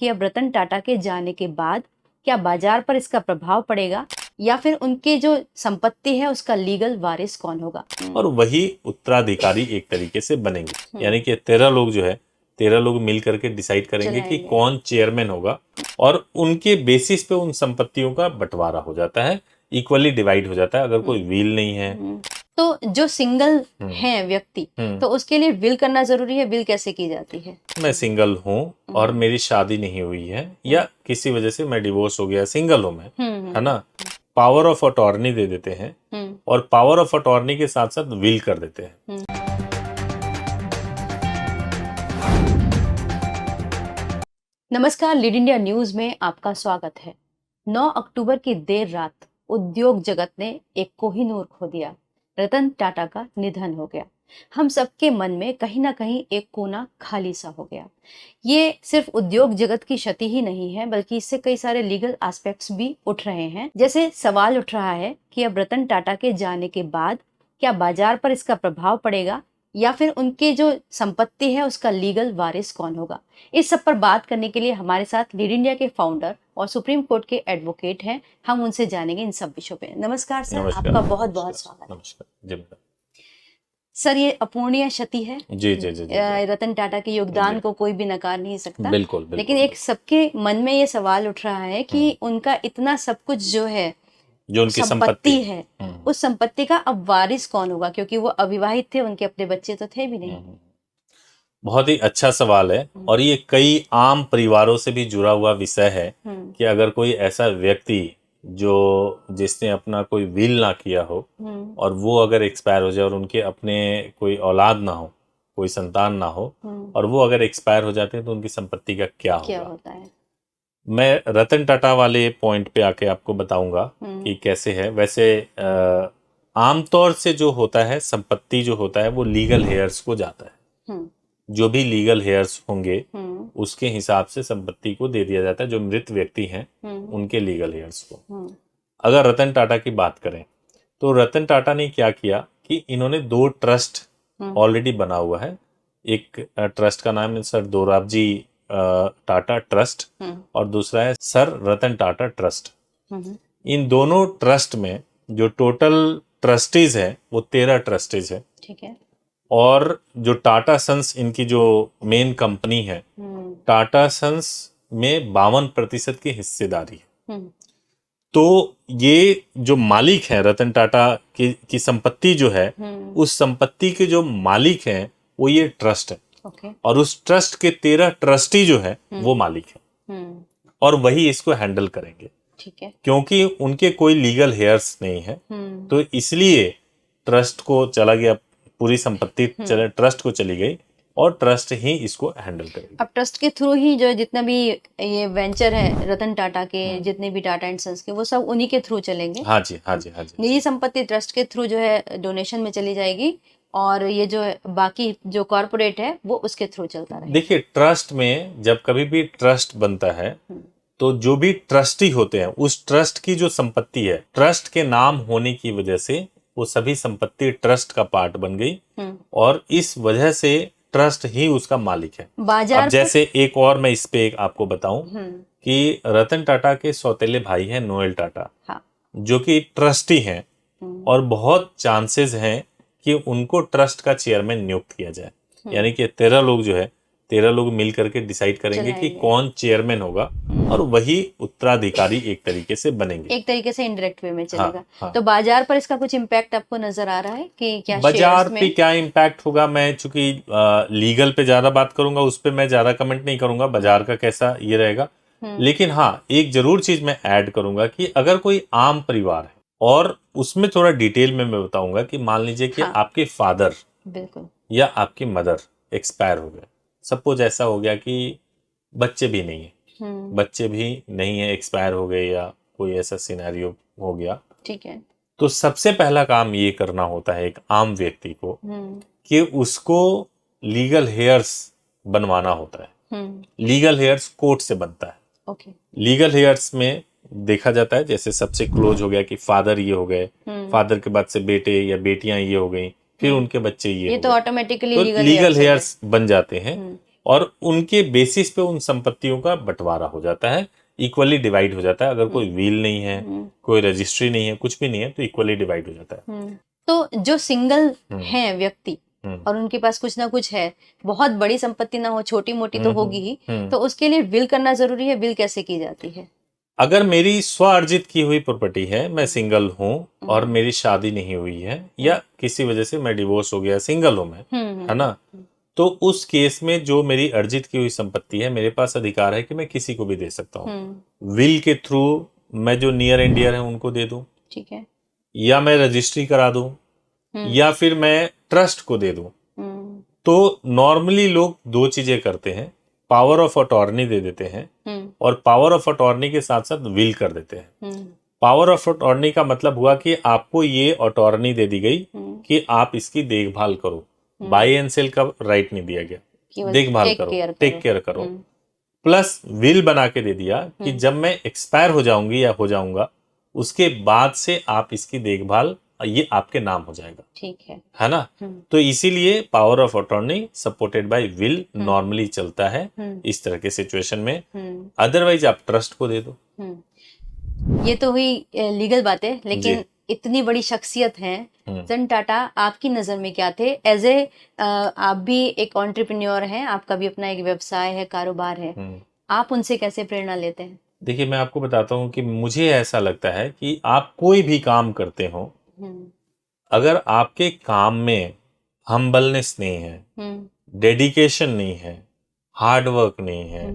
कि अब रतन टाटा के जाने के बाद क्या बाजार पर इसका प्रभाव पड़ेगा या फिर उनके जो संपत्ति है उसका लीगल वारिस कौन होगा और वही उत्तराधिकारी एक तरीके से बनेंगे। यानी कि 13 लोग जो है 13 लोग मिल करके डिसाइड करेंगे कि कौन चेयरमैन होगा और उनके बेसिस पे उन संपत्तियों का बंटवारा हो जाता है, इक्वली डिवाइड हो जाता है। अगर कोई विल नहीं है तो जो सिंगल है व्यक्ति तो उसके लिए विल करना जरूरी है। विल कैसे की जाती है? मैं सिंगल हूँ और मेरी शादी नहीं हुई है या किसी वजह से मैं डिवोर्स हो गया, सिंगल हूँ मैं, है ना, पावर ऑफ अटॉर्नी दे देते हैं और पावर ऑफ अटॉर्नी के साथ साथ विल कर देते हैं। नमस्कार, लीड इंडिया न्यूज में आपका स्वागत है। 9 अक्टूबर की देर रात उद्योग जगत ने एक कोहिनूर खो दिया। रतन टाटा का निधन हो गया। हम सबके मन में कहीं ना कहीं एक कोना खाली सा हो गया। ये सिर्फ उद्योग जगत की क्षति ही नहीं है, बल्कि इससे कई सारे लीगल एस्पेक्ट्स भी उठ रहे हैं। जैसे सवाल उठ रहा है कि अब रतन टाटा के जाने के बाद क्या बाजार पर इसका प्रभाव पड़ेगा या फिर उनके जो संपत्ति है उसका लीगल वारिस कौन होगा। इस सब पर बात करने के लिए हमारे साथ लीड इंडिया के फाउंडर और सुप्रीम कोर्ट के एडवोकेट हैं। हम उनसे जानेंगे इन सब विषयों पे। नमस्कार सर, आपका बहुत बहुत स्वागत। नमस्कार सर, ये अपूर्णीय क्षति है। जी जी जी, जी। रतन टाटा के योगदान को कोई भी नकार नहीं सकता। बिल्कुल, लेकिन एक सबके मन में ये सवाल उठ रहा है कि उनका इतना सब कुछ जो है, जो उनकी संपत्ति है, उस संपत्ति का अब वारिस कौन होगा, क्योंकि वो अविवाहित थे, उनके अपने बच्चे तो थे भी नहीं। बहुत ही अच्छा सवाल है और ये कई आम परिवारों से भी जुड़ा हुआ विषय है कि अगर कोई ऐसा व्यक्ति जिसने अपना कोई विल ना किया हो और वो अगर एक्सपायर हो जाए और उनके अपने कोई औलाद ना हो, कोई संतान ना हो और वो अगर एक्सपायर हो जाते हैं तो उनकी संपत्ति का क्या होता है। मैं रतन टाटा वाले पॉइंट पे आके आपको बताऊंगा कि कैसे है। वैसे आमतौर से जो होता है, संपत्ति जो होता है वो लीगल हेयर्स को जाता है। जो भी लीगल हेयर्स होंगे उसके हिसाब से संपत्ति को दे दिया जाता है, जो मृत व्यक्ति हैं उनके लीगल हेयर्स को। अगर रतन टाटा की बात करें तो रतन टाटा ने क्या किया कि इन्होंने 2 ट्रस्ट ऑलरेडी बना हुआ है। एक ट्रस्ट का नाम है सर दोराबजी टाटा ट्रस्ट और दूसरा है सर रतन टाटा ट्रस्ट। इन दोनों ट्रस्ट में जो टोटल ट्रस्टीज है वो 13 ट्रस्टीज है। ठीक है। और जो टाटा सन्स इनकी जो मेन कंपनी है, टाटा सन्स में 52% की हिस्सेदारी है। तो ये जो मालिक है रतन टाटा की संपत्ति जो है, उस संपत्ति के जो मालिक हैं वो ये ट्रस्ट है। और उस ट्रस्ट के 13 ट्रस्टी जो है वो मालिक है और वही इसको हैंडल करेंगे। ठीक है। क्योंकि उनके कोई लीगल हेयर्स नहीं है तो इसलिए ट्रस्ट को चला गया, पूरी संपत्ति ट्रस्ट को चली गई और ट्रस्ट ही इसको हैंडल करेगी। अब ट्रस्ट के थ्रू ही जो जितना भी ये वेंचर है रतन टाटा के, जितने भी टाटा एंड सन्स के, वो सब उन्हीं के थ्रू चलेंगे। हाँ जी, हाँ जी, हाँ जी। निजी संपत्ति ट्रस्ट के थ्रू जो है डोनेशन में चली जाएगी और ये जो बाकी जो कॉर्पोरेट है वो उसके थ्रू चलता रहेगा। देखिए, ट्रस्ट में जब कभी भी ट्रस्ट बनता है तो जो भी ट्रस्टी होते हैं उस ट्रस्ट की जो संपत्ति है, ट्रस्ट के नाम होने की वजह से वो सभी संपत्ति ट्रस्ट का पार्ट बन गई और इस वजह से ट्रस्ट ही उसका मालिक है। बाजार अब जैसे एक और मैं इस पे आपको बताऊं कि रतन टाटा के सौतेले भाई हैं नोएल टाटा, जो कि ट्रस्टी हैं और बहुत चांसेस हैं कि उनको ट्रस्ट का चेयरमैन नियुक्त किया जाए। यानी कि 13 लोग जो है 13 लोग मिल करके डिसाइड करेंगे कि कौन चेयरमैन होगा और वही उत्तराधिकारी एक तरीके से बनेंगे। एक तरीके से इनडायरेक्ट वे में चलेगा। हाँ। तो बाजार पर इसका कुछ इम्पैक्ट आपको नजर आ रहा है कि क्या बाजार पे क्या इम्पैक्ट होगा? मैं चूंकि लीगल पे ज्यादा बात करूंगा, उस पे मैं ज्यादा कमेंट नहीं करूंगा बाजार का कैसा ये रहेगा। लेकिन हाँ, एक जरूर चीज मैं ऐड करूंगा कि अगर कोई आम परिवार है और उसमें थोड़ा डिटेल में मैं बताऊंगा कि मान लीजिए कि आपके फादर बिल्कुल या आपकी मदर एक्सपायर हो गए। सपोज ऐसा हो गया कि बच्चे भी नहीं है, एक्सपायर हो गए या कोई ऐसा सिनेरियो हो गया। ठीक है। तो सबसे पहला काम ये करना होता है एक आम व्यक्ति को कि उसको लीगल हेयर्स बनवाना होता है। लीगल हेयर्स कोर्ट से बनता है। लीगल हेयर्स में देखा जाता है, जैसे सबसे क्लोज हो गया कि फादर ये हो गए, फादर के बाद से बेटे या बेटियां ये हो गई, फिर उनके बच्चे ये तो ऑटोमेटिकली लीगल हेयर्स बन जाते हैं। और उनके बेसिस पे उन संपत्तियों का बंटवारा हो जाता है, इक्वली डिवाइड हो जाता है। अगर कोई विल नहीं है, कोई रजिस्ट्री नहीं है, कुछ भी नहीं है, तो इक्वली डिवाइड हो जाता है। तो जो सिंगल हैं व्यक्ति और उनके पास कुछ ना कुछ है, बहुत बड़ी संपत्ति ना हो, छोटी मोटी तो होगी ही, तो उसके लिए विल करना जरूरी है। विल कैसे की जाती है? अगर मेरी स्व अर्जित की हुई प्रॉपर्टी है, मैं सिंगल हूँ और मेरी शादी नहीं हुई है, या किसी वजह से मैं डिवोर्स हो गया, सिंगल हूँ मैं, है ना, तो उस केस में जो मेरी अर्जित की हुई संपत्ति है, मेरे पास अधिकार है कि मैं किसी को भी दे सकता हूँ। विल के थ्रू मैं जो नियर एंड डियर है उनको दे दूं, ठीक है, या मैं रजिस्ट्री करा दूं, या फिर मैं ट्रस्ट को दे दूं। तो नॉर्मली लोग दो चीजें करते हैं, पावर ऑफ अटॉर्नी दे देते हैं और पावर ऑफ अटॉर्नी के साथ साथ विल कर देते हैं। पावर ऑफ अटॉर्नी का मतलब हुआ कि आपको ये अटॉर्नी दे दी गई कि आप इसकी देखभाल करो, बाय एंड सेल का राइट नहीं दिया गया, देखभाल करो, टेक केयर करो। प्लस विल बना के दे दिया कि जब मैं एक्सपायर हो जाऊंगी या हो जाऊंगा, उसके बाद से आप इसकी देखभाल, ये आपके नाम हो जाएगा। ठीक है ना। तो इसीलिए power of attorney supported by will normally चलता है इस तरह के सिचुएशन में। अदरवाइज आप ट्रस्ट को दे दो। ये तो हुई लीगल बात है, लेकिन इतनी बड़ी शख्सियत हैं रतन टाटा, आपकी नजर में क्या थे? एज ए आप भी एक एंटरप्रेन्योर हैं, आपका भी अपना एक व्यवसाय है, कारोबार है, आप उनसे कैसे प्रेरणा लेते हैं? देखिए, मैं आपको बताता हूँ कि मुझे ऐसा लगता है कि आप कोई भी काम करते हो, अगर आपके काम में हम्बलनेस नहीं है, डेडिकेशन नहीं है, हार्ड वर्क नहीं है,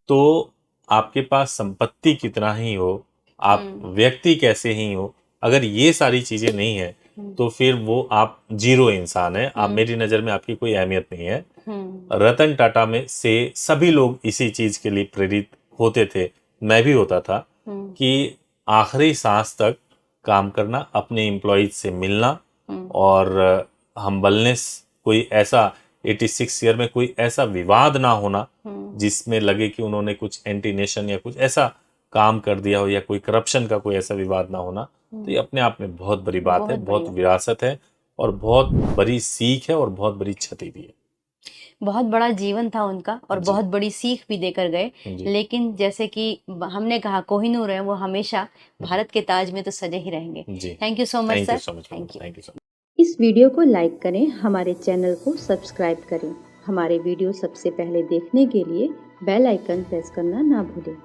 तो आपके पास संपत्ति कितना ही हो, आप व्यक्ति कैसे ही हो, अगर ये सारी चीजें नहीं है, तो फिर वो आप जीरो इंसान है। आप, मेरी नजर में आपकी कोई अहमियत नहीं है। रतन टाटा में से सभी लोग इसी चीज के लिए प्रेरित होते थे, मैं भी होता था, कि आखिरी सांस तक काम करना, अपने एम्प्लॉयज से मिलना, और हम्बलनेस, कोई ऐसा 86 ईयर में कोई ऐसा विवाद ना होना जिसमें लगे कि उन्होंने कुछ एंटी नेशन या कुछ ऐसा काम कर दिया हो, या कोई करप्शन का कोई ऐसा विवाद ना होना। तो ये अपने आप में बहुत बड़ी बात है, बहुत विरासत है, और बहुत बड़ी सीख है, और बहुत बड़ी क्षति भी है। बहुत बड़ा जीवन था उनका और बहुत बड़ी सीख भी देकर गए। लेकिन जैसे कि हमने कहा, कोहिनूर है, वो हमेशा भारत के ताज में तो सजे ही रहेंगे। Thank you so much sir. Thank you. इस वीडियो को लाइक करें, हमारे चैनल को सब्सक्राइब करें। हमारे वीडियो सबसे पहले देखने के लिए बेल आइकन प्रेस करना ना भूलें।